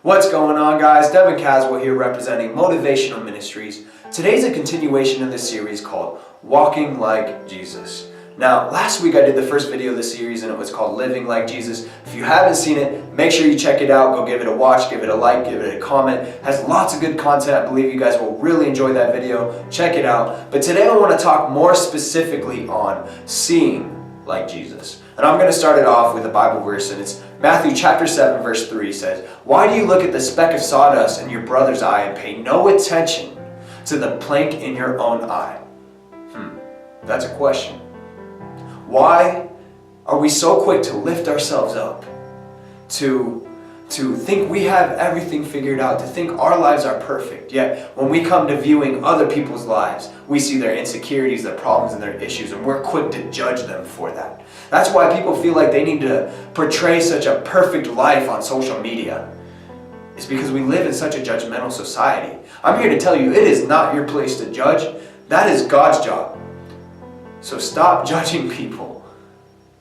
What's going on, guys? Devan Caswell here representing Motivational Ministries. Today's a continuation of this series called Walking Like Jesus. Now, last week I did the first video of the series and it was called Living Like Jesus. If you haven't seen it, make sure you check it out. Go give it a watch, give it a like, give it a comment. It has lots of good content. I believe you guys will really enjoy that video. Check it out. But today I want to talk more specifically on seeing like Jesus. And I'm going to start it off with a Bible verse, and it's Matthew chapter 7 verse 3 says, "Why do you look at the speck of sawdust in your brother's eye and pay no attention to the plank in your own eye?" That's a question. Why are we so quick to lift ourselves up, to think we have everything figured out, to think our lives are perfect, yet when we come to viewing other people's lives, we see their insecurities, their problems, and their issues, and we're quick to judge them for that. That's why people feel like they need to portray such a perfect life on social media. It's because we live in such a judgmental society. I'm here to tell you, it is not your place to judge. That is God's job. So stop judging people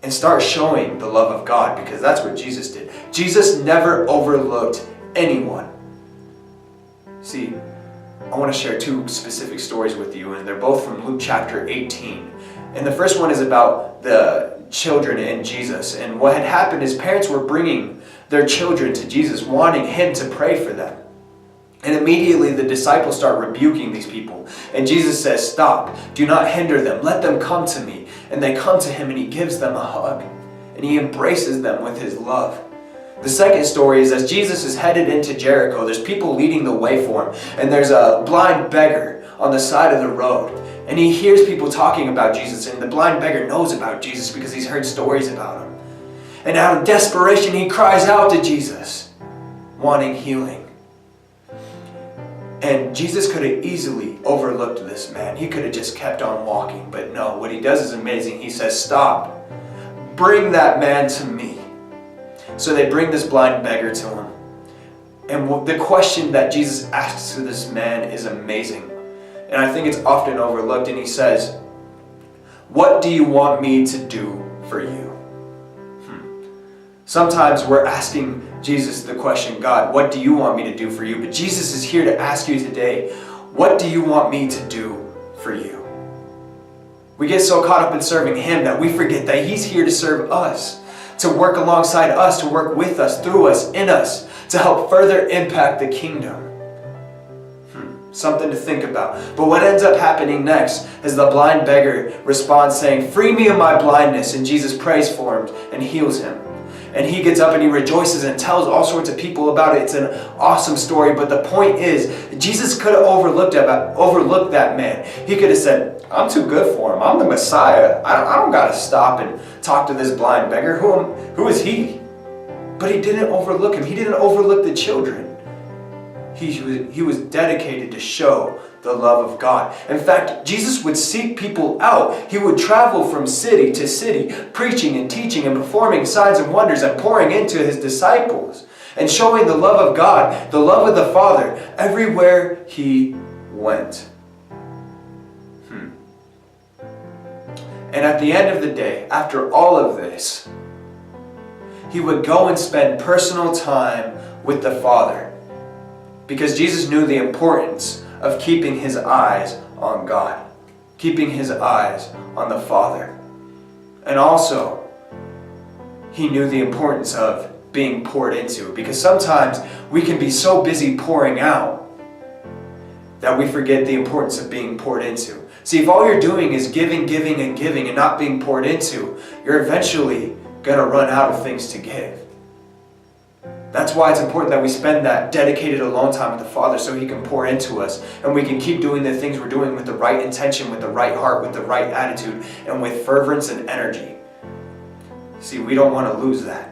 and start showing the love of God, because that's what Jesus did. Jesus never overlooked anyone. See, I want to share two specific stories with you, and they're both from Luke chapter 18. And the first one is about the children and Jesus. And what had happened is parents were bringing their children to Jesus, wanting him to pray for them. And immediately the disciples start rebuking these people. And Jesus says, "Stop, do not hinder them, let them come to me." And they come to him and he gives them a hug. And he embraces them with his love. The second story is as Jesus is headed into Jericho, there's people leading the way for him. And there's a blind beggar on the side of the road. And he hears people talking about Jesus. And the blind beggar knows about Jesus because he's heard stories about him. And out of desperation, he cries out to Jesus, wanting healing. And Jesus could have easily overlooked this man. He could have just kept on walking. But no, what he does is amazing. He says, "Stop. Bring that man to me." So they bring this blind beggar to him. And the question that Jesus asks to this man is amazing. And I think it's often overlooked. And he says, "What do you want me to do for you?" Sometimes we're asking Jesus the question, "God, what do you want me to do for you?" But Jesus is here to ask you today, what do you want me to do for you? We get so caught up in serving him that we forget that he's here to serve us, to work alongside us, to work with us, through us, in us, to help further impact the kingdom. Something to think about. But what ends up happening next is the blind beggar responds saying, "Free me of my blindness." And Jesus prays for him and heals him. And he gets up and he rejoices and tells all sorts of people about it. It's an awesome story. But the point is, Jesus could have overlooked that man. He could have said, "I'm too good for him. I'm the Messiah. I don't got to stop and talk to this blind beggar. Who is he?" But he didn't overlook him. He didn't overlook the children. He was dedicated to show the love of God. In fact, Jesus would seek people out. He would travel from city to city, preaching and teaching and performing signs and wonders and pouring into his disciples and showing the love of God, the love of the Father, everywhere he went. And at the end of the day, after all of this, he would go and spend personal time with the Father, because Jesus knew the importance of keeping his eyes on God, keeping his eyes on the Father. And also, he knew the importance of being poured into, because sometimes we can be so busy pouring out that we forget the importance of being poured into. See, if all you're doing is giving, giving, and giving and not being poured into, you're eventually going to run out of things to give. That's why it's important that we spend that dedicated alone time with the Father so he can pour into us and we can keep doing the things we're doing with the right intention, with the right heart, with the right attitude, and with fervence and energy. See, we don't want to lose that.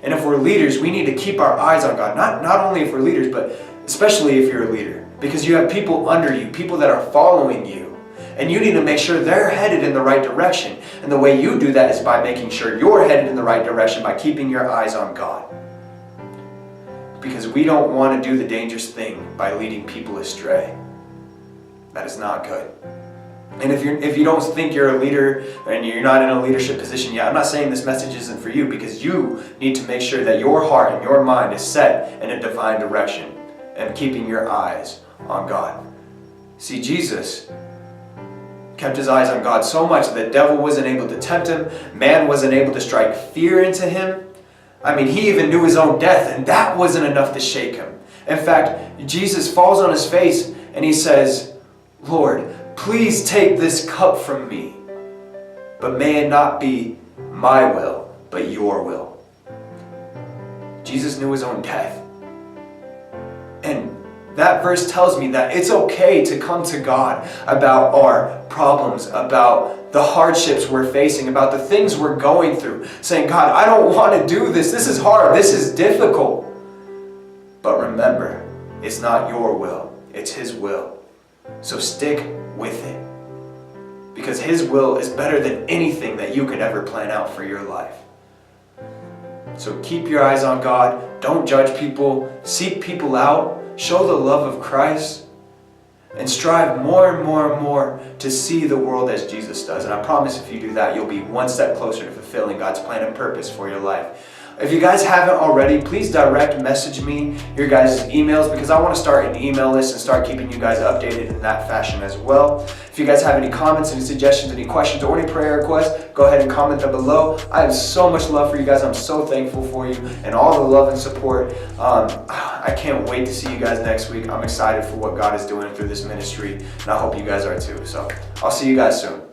And if we're leaders, we need to keep our eyes on God. Not only if we're leaders, but especially if you're a leader. Because you have people under you, people that are following you. And you need to make sure they're headed in the right direction. And the way you do that is by making sure you're headed in the right direction by keeping your eyes on God. Because we don't want to do the dangerous thing by leading people astray. That is not good. And if you don't think you're a leader and you're not in a leadership position yet, I'm not saying this message isn't for you, because you need to make sure that your heart and your mind is set in a divine direction and keeping your eyes on God. See, Jesus kept his eyes on God so much that the devil wasn't able to tempt him. Man wasn't able to strike fear into him. I mean, he even knew his own death, and that wasn't enough to shake him. In fact, Jesus falls on his face and he says, "Lord, please take this cup from me, but may it not be my will, but your will." Jesus knew his own death. And that verse tells me that it's okay to come to God about our problems, about the hardships we're facing, about the things we're going through, saying, "God, I don't want to do this. This is hard. This is difficult." But remember, it's not your will. It's his will. So stick with it, because his will is better than anything that you could ever plan out for your life. So keep your eyes on God. Don't judge people. Seek people out. Show the love of Christ. And strive more and more and more to see the world as Jesus does. And I promise if you do that, you'll be one step closer to fulfilling God's plan and purpose for your life. If you guys haven't already, please direct message me your guys' emails, because I want to start an email list and start keeping you guys updated in that fashion as well. If you guys have any comments, any suggestions, any questions, or any prayer requests, go ahead and comment them below. I have so much love for you guys. I'm so thankful for you and all the love and support. I can't wait to see you guys next week. I'm excited for what God is doing through this ministry, and I hope you guys are too. So I'll see you guys soon.